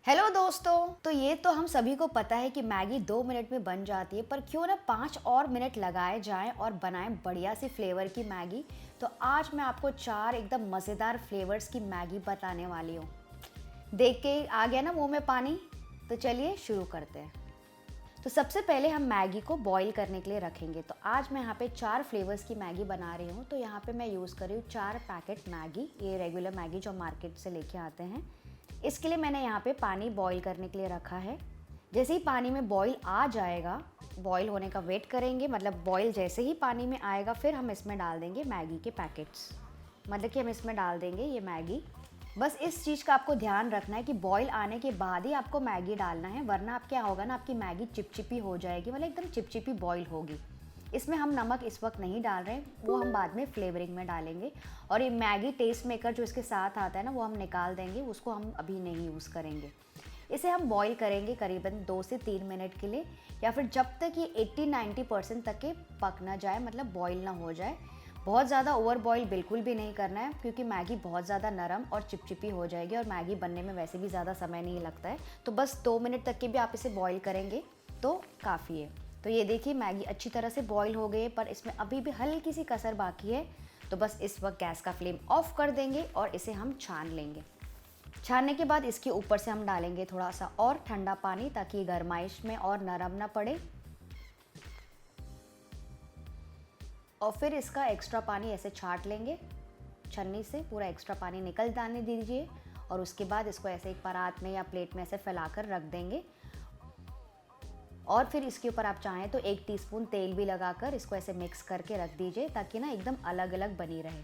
Hello दोस्तों। तो ये तो हम सभी को पता है कि मैगी 2 मिनट में बन जाती है, पर क्यों ना 5 और मिनट लगाए जाएं और बनाएं बढ़िया सी फ्लेवर की मैगी। तो आज मैं आपको 4 एकदम मज़ेदार फ्लेवर्स की मैगी बताने वाली हूँ। देख के आ गया ना मुंह में पानी। तो चलिए शुरू करते हैं। तो सबसे पहले हम मैगी को बॉईल करने के लिए रखेंगे। तो आज मैं यहाँ पे 4 फ्लेवर्स की मैगी बना रही हूँ। तो यहाँ पे मैं यूज़ कर रही हूँ 4 पैकेट मैगी, ये रेगुलर मैगी जो मार्केट से लेके आते हैं। इसके लिए मैंने यहाँ पे पानी बॉईल करने के लिए रखा है। जैसे ही पानी में बॉईल आ जाएगा, बॉईल होने का वेट करेंगे, मतलब बॉईल जैसे ही पानी में आएगा फिर हम इसमें डाल देंगे मैगी के पैकेट्स। मतलब कि हम इसमें डाल देंगे ये मैगी। बस इस चीज़ का आपको ध्यान रखना है कि बॉईल आने के बाद ही आपको मैगी डालना है, वरना आप क्या होगा ना, आपकी मैगी चिपचिपी हो जाएगी, मतलब एकदम चिपचिपी बॉईल होगी। इसमें हम नमक इस वक्त नहीं डाल रहे हैं, वो हम बाद में फ्लेवरिंग में डालेंगे। और ये मैगी टेस्ट मेकर जो इसके साथ आता है ना, वो हम निकाल देंगे, उसको हम अभी नहीं यूज़ करेंगे। इसे हम बॉईल करेंगे करीबन 2 से 3 मिनट के लिए, या फिर जब तक ये 80-90% तक के पक ना जाए, मतलब बॉईल ना हो जाए। बहुत ज़्यादा ओवर बॉईल बिल्कुल भी नहीं करना है, क्योंकि मैगी बहुत ज़्यादा नरम और चिपचिपी हो जाएगी और मैगी बनने में वैसे भी ज़्यादा समय नहीं लगता है। तो बस 2 मिनट तक के भी आप इसे बॉईल करेंगे तो काफ़ी है। तो ये देखिए मैगी अच्छी तरह से बॉईल हो गई है, पर इसमें अभी भी हल्की सी कसर बाकी है। तो बस इस वक्त गैस का फ्लेम ऑफ कर देंगे और इसे हम छान लेंगे। छानने के बाद इसके ऊपर से हम डालेंगे थोड़ा सा और ठंडा पानी, ताकि गरमाइश में और नरम ना पड़े। और फिर इसका एक्स्ट्रा पानी ऐसे छाट लेंगे छन्नी से, पूरा एक्स्ट्रा पानी निकल जाने दीजिए। और उसके बाद इसको ऐसे एक परात में या प्लेट में ऐसे फैलाकर रख देंगे। और फिर इसके ऊपर आप चाहें तो 1 टीस्पून तेल भी लगाकर इसको ऐसे मिक्स करके रख दीजिए, ताकि ना एकदम अलग अलग बनी रहे।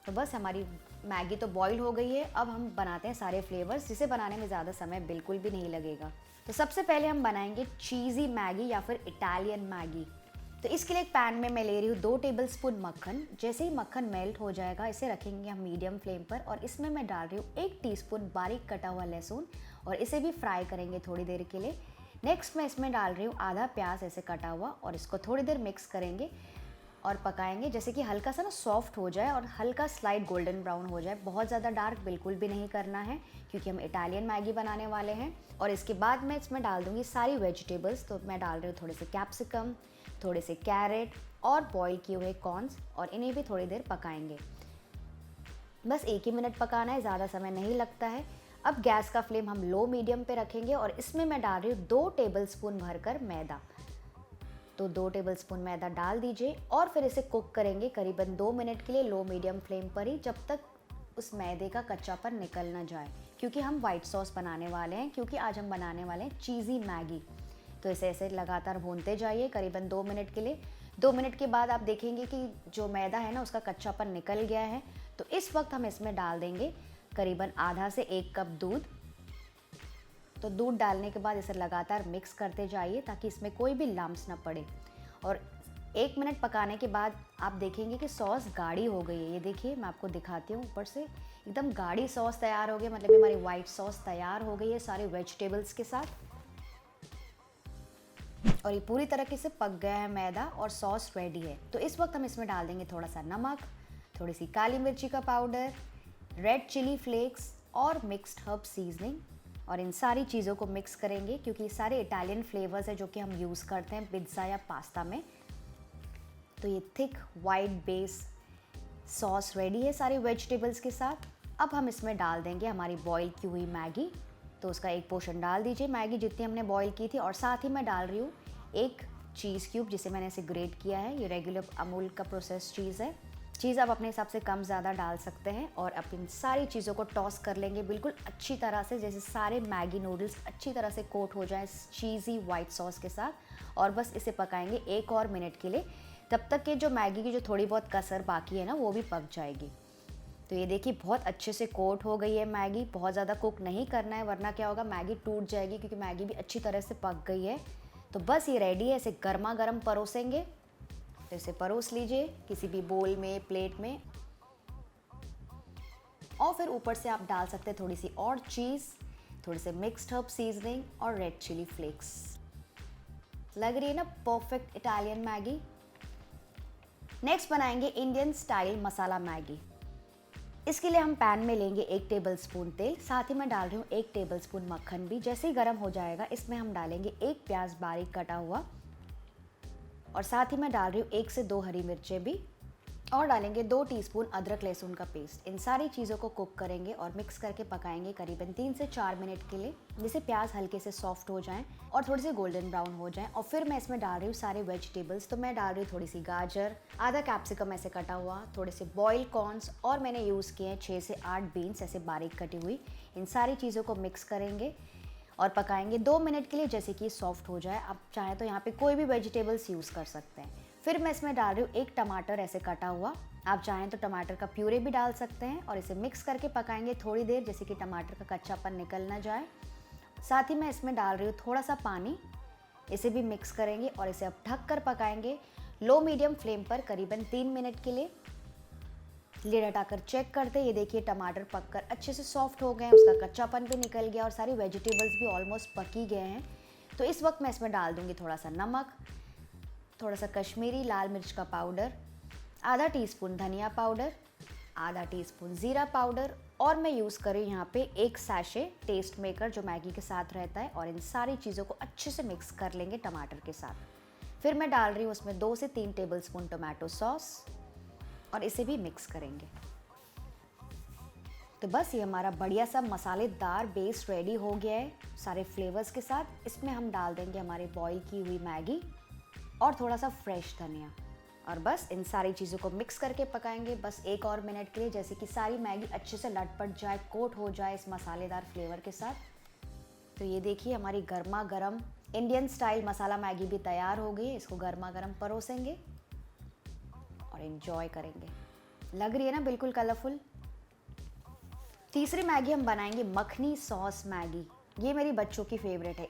तो बस हमारी मैगी तो बॉईल हो गई है। अब हम बनाते हैं सारे फ्लेवर्स, जिसे बनाने में ज़्यादा समय बिल्कुल भी नहीं लगेगा। तो सबसे पहले हम बनाएंगे चीज़ी मैगी या फिर इटालियन मैगी। तो इसके लिए एक पैन में मैं ले रही हूँ 2 टेबलस्पून मक्खन। जैसे ही मक्खन मेल्ट हो जाएगा, इसे रखेंगे हम मीडियम फ्लेम पर, और इसमें मैं डाल रही हूँ 1 टीस्पून बारीक कटा हुआ लहसुन, और इसे भी फ्राई करेंगे थोड़ी देर के लिए। नेक्स्ट मैं इसमें डाल रही हूँ आधा प्याज ऐसे कटा हुआ, और इसको थोड़ी देर मिक्स करेंगे और पकाएंगे, जैसे कि हल्का सा ना सॉफ्ट हो जाए और हल्का स्लाइड गोल्डन ब्राउन हो जाए। बहुत ज़्यादा डार्क बिल्कुल भी नहीं करना है, क्योंकि हम इटालियन मैगी बनाने वाले हैं। और इसके बाद मैं इसमें डाल दूँगी सारी वेजिटेबल्स। तो मैं डाल रही हूँ थोड़े से कैप्सिकम, थोड़े से कैरेट और बॉईल किए हुए कॉर्न्स, और इन्हें भी थोड़ी देर पकाएंगे। बस 1 ही मिनट पकाना है, ज़्यादा समय नहीं लगता है। अब गैस का फ्लेम हम लो मीडियम पे रखेंगे, और इसमें मैं डाल रही हूँ 2 टेबलस्पून भरकर मैदा। तो 2 टेबलस्पून मैदा डाल दीजिए, और फिर इसे कुक करेंगे करीबन 2 मिनट के लिए लो मीडियम फ्लेम पर ही, जब तक उस मैदे का कच्चापन निकल ना जाए। क्योंकि हम वाइट सॉस बनाने वाले हैं, क्योंकि आज हम बनाने वाले हैं चीज़ी मैगी। तो इसे ऐसे लगातार भूनते जाइए करीबन 2 मिनट के लिए। 2 मिनट के बाद आप देखेंगे कि जो मैदा है ना, उसका कच्चापन निकल गया है। तो इस वक्त हम इसमें डाल देंगे करीबन आधा से 1 कप दूध। तो दूध डालने के बाद इसे लगातार मिक्स करते जाइए, ताकि इसमें कोई भी लम्स ना पड़े। और 1 मिनट पकाने के बाद आप देखेंगे कि सॉस गाढ़ी हो गई है। ये देखिए, मैं आपको दिखाती हूँ, ऊपर से एकदम गाढ़ी सॉस तैयार हो गई, मतलब हमारी वाइट सॉस तैयार हो गई है सारे वेजिटेबल्स के साथ। और ये पूरी तरीके से पक गया है मैदा, और सॉस रेडी है। तो इस वक्त हम इसमें डाल देंगे थोड़ा सा नमक, थोड़ी सी काली मिर्ची का पाउडर, रेड चिली फ्लेक्स और मिक्स्ड हर्ब सीजनिंग। और इन सारी चीज़ों को मिक्स करेंगे, क्योंकि ये सारे इटालियन फ्लेवर्स है जो कि हम यूज़ करते हैं पिज़्ज़ा या पास्ता में। तो ये thick white base sauce ready है सारे वेजिटेबल्स के साथ। अब हम इसमें डाल देंगे हमारी बॉईल की हुई मैगी। तो उसका एक पोर्शन डाल दीजिए, मैगी जितनी हमने बॉईल की थी। और साथ ही मैं डाल रही हूँ 1 चीज़ क्यूब, जिसे मैंने इसे ग्रेट किया है। ये रेगुलर अमूल का प्रोसेस चीज़ है। चीज़ आप अपने हिसाब से कम ज़्यादा डाल सकते हैं। और अब इन सारी चीज़ों को टॉस कर लेंगे बिल्कुल अच्छी तरह से, जैसे सारे मैगी नूडल्स अच्छी तरह से कोट हो जाएं चीज़ी वाइट सॉस के साथ। और बस इसे पकाएंगे 1 और मिनट के लिए, तब तक कि जो मैगी की जो थोड़ी बहुत कसर बाकी है ना, वो भी पक जाएगी। तो ये देखिए बहुत अच्छे से कोट हो गई है मैगी। बहुत ज़्यादा कुक नहीं करना है, वरना क्या होगा, मैगी टूट जाएगी, क्योंकि मैगी भी अच्छी तरह से पक गई है। तो बस ये रेडी है। इसे गर्मा गर्म परोसेंगे। तो इसे परोस लीजिए किसी भी बोल में, प्लेट में। और फिर ऊपर से आप डाल सकते हैं थोड़ी सी और चीज़, थोड़ी से मिक्स्ड हर्ब सीजनिंग और रेड चिली फ्लेक्स। लग रही है ना परफेक्ट इटालियन मैगी। नेक्स्ट बनाएंगे इंडियन स्टाइल मसाला मैगी। इसके लिए हम पैन में लेंगे 1 टेबलस्पून तेल, साथ ही मैं डाल रही हूँ 1 टेबलस्पून मक्खन भी। जैसे ही गर्म हो जाएगा इसमें हम डालेंगे 1 प्याज बारीक कटा हुआ और साथ ही मैं डाल रही हूँ 1 से 2 हरी मिर्चें भी और डालेंगे 2 टीस्पून अदरक लहसुन का पेस्ट। इन सारी चीज़ों को कुक करेंगे और मिक्स करके पकाएंगे करीबन 3 से 4 मिनट के लिए, जिससे प्याज हल्के से सॉफ्ट हो जाएं और थोड़ी सी गोल्डन ब्राउन हो जाएं। और फिर मैं इसमें डाल रही हूँ सारे वेजिटेबल्स। तो मैं डाल रही हूँ थोड़ी सी गाजर, आधा कैप्सिकम ऐसे कटा हुआ, थोड़े से बॉयल कॉर्न्स और मैंने यूज़ किए हैं 6 से 8 बीन्स ऐसे बारीक कटी हुई। इन सारी चीज़ों को मिक्स करेंगे और पकाएंगे 2 मिनट के लिए, जैसे कि सॉफ्ट हो जाए। आप चाहें तो यहाँ पे कोई भी वेजिटेबल्स यूज़ कर सकते हैं। फिर मैं इसमें डाल रही हूँ 1 टमाटर ऐसे कटा हुआ। आप चाहें तो टमाटर का प्यूरे भी डाल सकते हैं और इसे मिक्स करके पकाएंगे थोड़ी देर, जैसे कि टमाटर का कच्चापन निकल ना जाए। साथ ही मैं इसमें डाल रही हूँ थोड़ा सा पानी, इसे भी मिक्स करेंगे और इसे अब ढक कर पकाएंगे लो मीडियम फ्लेम पर करीबन 3 मिनट के लिए। लिड हटाकर चेक करते, ये देखिए टमाटर पककर अच्छे से सॉफ्ट हो गए हैं, उसका कच्चापन भी निकल गया और सारी वेजिटेबल्स भी ऑलमोस्ट पक ही गए हैं। तो इस वक्त मैं इसमें डाल दूंगी थोड़ा सा नमक, थोड़ा सा कश्मीरी लाल मिर्च का पाउडर, आधा टीस्पून धनिया पाउडर, आधा टीस्पून ज़ीरा पाउडर और मैं यूज़ कर रही हूँ यहाँ पे 1 सैशे टेस्ट मेकर जो मैगी के साथ रहता है। और इन सारी चीज़ों को अच्छे से मिक्स कर लेंगे टमाटर के साथ। फिर मैं डाल रही हूँ उसमें 2 से 3 टेबलस्पून टोमेटो सॉस और इसे भी मिक्स करेंगे। तो बस ये हमारा बढ़िया सा मसालेदार बेस रेडी हो गया है सारे फ्लेवर्स के साथ। इसमें हम डाल देंगे हमारे बॉईल की हुई मैगी और थोड़ा सा फ्रेश धनिया और बस इन सारी चीज़ों को मिक्स करके पकाएंगे बस 1 और मिनट के लिए, जैसे कि सारी मैगी अच्छे से लटपट जाए, कोट हो जाए इस मसालेदार फ्लेवर के साथ। तो ये देखिए हमारी गर्मा गर्म इंडियन स्टाइल मसाला मैगी भी तैयार हो गई है। इसको गर्मा गर्म परोसेंगे और एंजॉय करेंगे। लग रही है ना बिल्कुल कलरफुल। तीसरी मैगी हम बनाएंगे मखनी सॉस मैगी। ये मेरी बच्चों की फेवरेट है।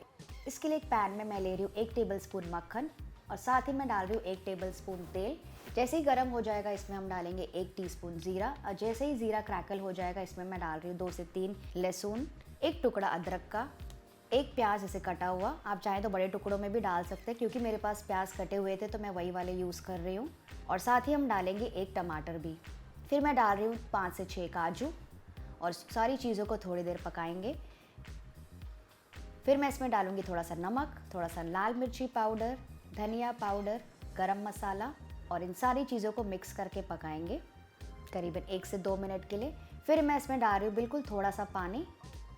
इसके लिए एक पैन में मैं ले रही हूँ 1 टेबलस्पून मक्खन और साथ ही मैं डाल रही हूँ 1 टेबलस्पून तेल। जैसे ही गर्म हो जाएगा इसमें हम डालेंगे 1 टीस्पून ज़ीरा और जैसे ही ज़ीरा क्रैकल हो जाएगा इसमें मैं डाल रही हूँ 2 से 3 लहसुन, 1 टुकड़ा अदरक का, 1 प्याज ऐसे कटा हुआ। आप चाहें तो बड़े टुकड़ों में भी डाल सकते हैं, क्योंकि मेरे पास प्याज कटे हुए थे तो मैं वही वाले यूज़ कर रही हूँ। और साथ ही हम डालेंगे 1 टमाटर भी। फिर मैं डाल रही हूँ 5 से 6 काजू और सारी चीज़ों को थोड़ी देर पकाएंगे। फिर मैं इसमें डालूंगी थोड़ा सा नमक, थोड़ा सा लाल मिर्ची पाउडर, धनिया पाउडर, गरम मसाला और इन सारी चीज़ों को मिक्स करके पकाएंगे करीबन 1 से 2 मिनट के लिए। फिर मैं इसमें डाल रही हूँ बिल्कुल थोड़ा सा पानी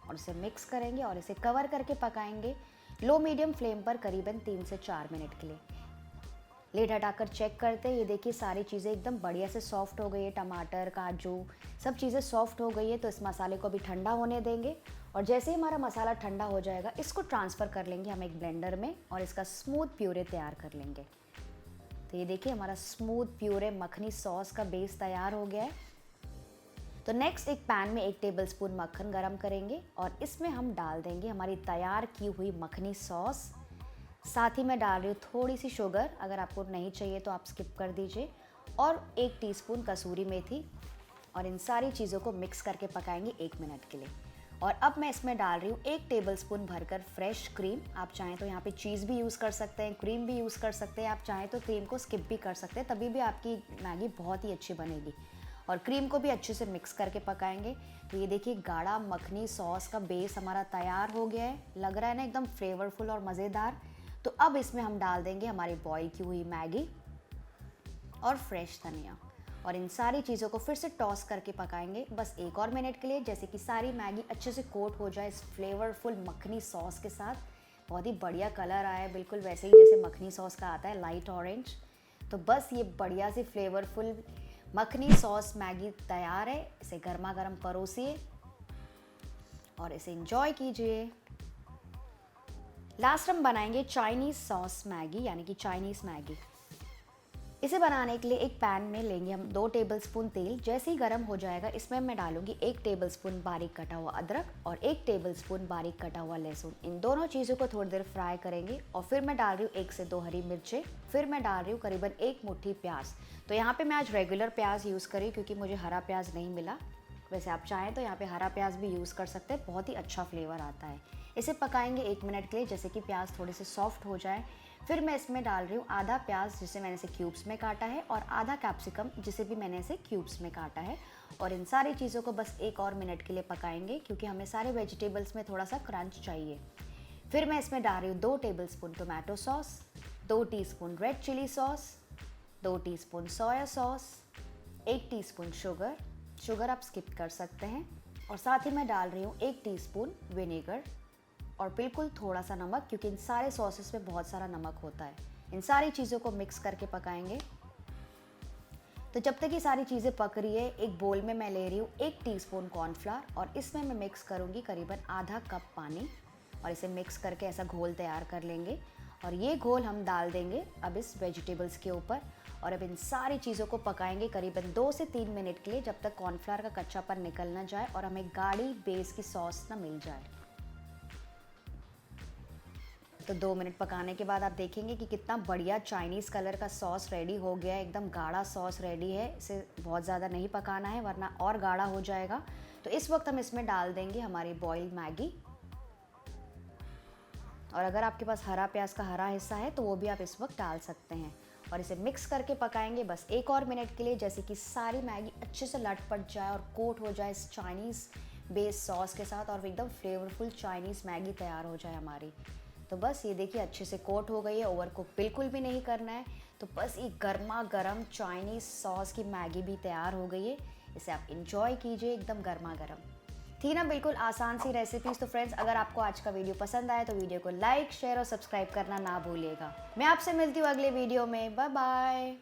और इसे मिक्स करेंगे और इसे कवर करके पकाएंगे लो मीडियम फ्लेम पर करीबन 3 से 4 मिनट के लिए। लिड हटाकर चेक करते हैं, ये देखिए सारी चीज़ें एकदम बढ़िया से सॉफ्ट हो गई है। टमाटर, काजू सब चीज़ें सॉफ्ट हो गई है। तो इस मसाले को अभी ठंडा होने देंगे और जैसे ही हमारा मसाला ठंडा हो जाएगा इसको ट्रांसफ़र कर लेंगे हम एक ब्लेंडर में और इसका स्मूथ प्यूरे तैयार कर लेंगे। तो ये देखिए हमारा स्मूथ प्यूरे मखनी सॉस का बेस तैयार हो गया है। तो नेक्स्ट एक पैन में 1 टेबलस्पून मक्खन गरम करेंगे और इसमें हम डाल देंगे हमारी तैयार की हुई मखनी सॉस। साथ ही मैं डाल रही हूँ थोड़ी सी शुगर, अगर आपको नहीं चाहिए तो आप स्किप कर दीजिए, और 1 टीस्पून कसूरी मेथी और इन सारी चीज़ों को मिक्स करके पकाएंगे 1 मिनट के लिए। और अब मैं इसमें डाल रही हूँ 1 टेबलस्पून भरकर फ्रेश क्रीम। आप चाहें तो यहाँ पे चीज़ भी यूज़ कर सकते हैं, क्रीम भी यूज़ कर सकते हैं, आप चाहें तो क्रीम को स्किप भी कर सकते हैं, तभी भी आपकी मैगी बहुत ही अच्छी बनेगी। और क्रीम को भी अच्छे से मिक्स करके पकाएंगे। तो ये देखिए गाढ़ा मखनी सॉस का बेस हमारा तैयार हो गया है। लग रहा है ना एकदम फ्लेवरफुल और मज़ेदार। तो अब इसमें हम डाल देंगे हमारी बॉईल की हुई मैगी और फ्रेश धनिया और इन सारी चीज़ों को फिर से टॉस करके पकाएंगे बस 1 और मिनट के लिए, जैसे कि सारी मैगी अच्छे से कोट हो जाए इस फ्लेवरफुल मखनी सॉस के साथ। बहुत ही बढ़िया कलर आया है, बिल्कुल वैसे ही जैसे मखनी सॉस का आता है, लाइट ऑरेंज। तो बस ये बढ़िया सी फ्लेवरफुल मखनी सॉस मैगी तैयार है। इसे गर्मा गर्म परोसिए और इसे एंजॉय कीजिए। लास्ट हम बनाएंगे चाइनीज़ सॉस मैगी, यानी कि चाइनीज़ मैगी। इसे बनाने के लिए एक पैन में लेंगे हम 2 टेबलस्पून तेल। जैसे ही गर्म हो जाएगा इसमें मैं डालूंगी 1 टेबलस्पून बारीक कटा हुआ अदरक और 1 टेबलस्पून बारीक कटा हुआ लहसुन। इन दोनों चीज़ों को थोड़ी देर फ्राई करेंगे और फिर मैं डाल रही हूँ 1 से 2 हरी मिर्चें। फिर मैं डाल रही हूँ करीबन 1 मुट्ठी प्याज। तो यहाँ पे मैं आज रेगुलर प्याज यूज़ करी क्योंकि मुझे हरा प्याज नहीं मिला। वैसे आप चाहें तो यहाँ पे हरा प्याज भी यूज़ कर सकते हैं, बहुत ही अच्छा फ्लेवर आता है। इसे पकाएंगे 1 मिनट के लिए, जैसे कि प्याज थोड़े से सॉफ्ट हो जाए। फिर मैं इसमें डाल रही हूँ आधा प्याज जिसे मैंने इसे क्यूब्स में काटा है और आधा कैप्सिकम जिसे भी मैंने इसे क्यूब्स में काटा है। और इन सारी चीज़ों को बस 1 और मिनट के लिए पकाएंगे क्योंकि हमें सारे वेजिटेबल्स में थोड़ा सा क्रंच चाहिए। फिर मैं इसमें डाल रही हूँ 2 tablespoon tomato sauce, 2 teaspoon red chilli sauce, 2 teaspoon soya sauce, 1 teaspoon sugar आप स्किप कर सकते हैं, और साथ ही मैं डाल रही हूँ 1 टीस्पून विनेगर और बिल्कुल थोड़ा सा नमक, क्योंकि इन सारे सॉसेस में बहुत सारा नमक होता है। इन सारी चीज़ों को मिक्स करके पकाएंगे। तो जब तक ये सारी चीज़ें पक रही है, एक बोल में मैं ले रही हूँ 1 टीस्पून कॉर्नफ्लावर और इसमें मैं मिक्स करूँगी करीबन आधा कप पानी, और इसे मिक्स करके ऐसा घोल तैयार कर लेंगे। और ये घोल हम डाल देंगे अब इस वेजिटेबल्स के ऊपर, और अब इन सारी चीज़ों को पकाएंगे करीबन 2 से 3 मिनट के लिए, जब तक कॉर्नफ्लावर का कच्चापन निकल ना जाए और हमें गाढ़ी बेस की सॉस ना मिल जाए। तो 2 मिनट पकाने के बाद आप देखेंगे कि कितना बढ़िया चाइनीज़ कलर का सॉस रेडी हो गया है। एकदम गाढ़ा सॉस रेडी है। इसे बहुत ज़्यादा नहीं पकाना है वरना और गाढ़ा हो जाएगा। तो इस वक्त हम इसमें डाल देंगे हमारी बॉइल्ड मैगी, और अगर आपके पास हरा प्याज का हरा हिस्सा है तो वो भी आप इस वक्त डाल सकते हैं, और इसे मिक्स करके पकाएंगे बस 1 और मिनट के लिए, जैसे कि सारी मैगी अच्छे से लटपट जाए और कोट हो जाए इस चाइनीज़ बेस सॉस के साथ, और एकदम फ्लेवरफुल चाइनीज़ मैगी तैयार हो जाए हमारी। तो बस ये देखिए अच्छे से कोट हो गई है, ओवर कुक बिल्कुल भी नहीं करना है। तो बस ये गर्मा गर्म चाइनीज़ सॉस की मैगी भी तैयार हो गई है। इसे आप इंजॉय कीजिए एकदम गर्मा गर्म। थी ना बिल्कुल आसान सी रेसिपीज़। तो फ्रेंड्स, अगर आपको आज का वीडियो पसंद आए तो वीडियो को लाइक, शेयर और सब्सक्राइब करना ना भूलिएगा। मैं आपसे मिलती हूँ अगले वीडियो में। Bye bye.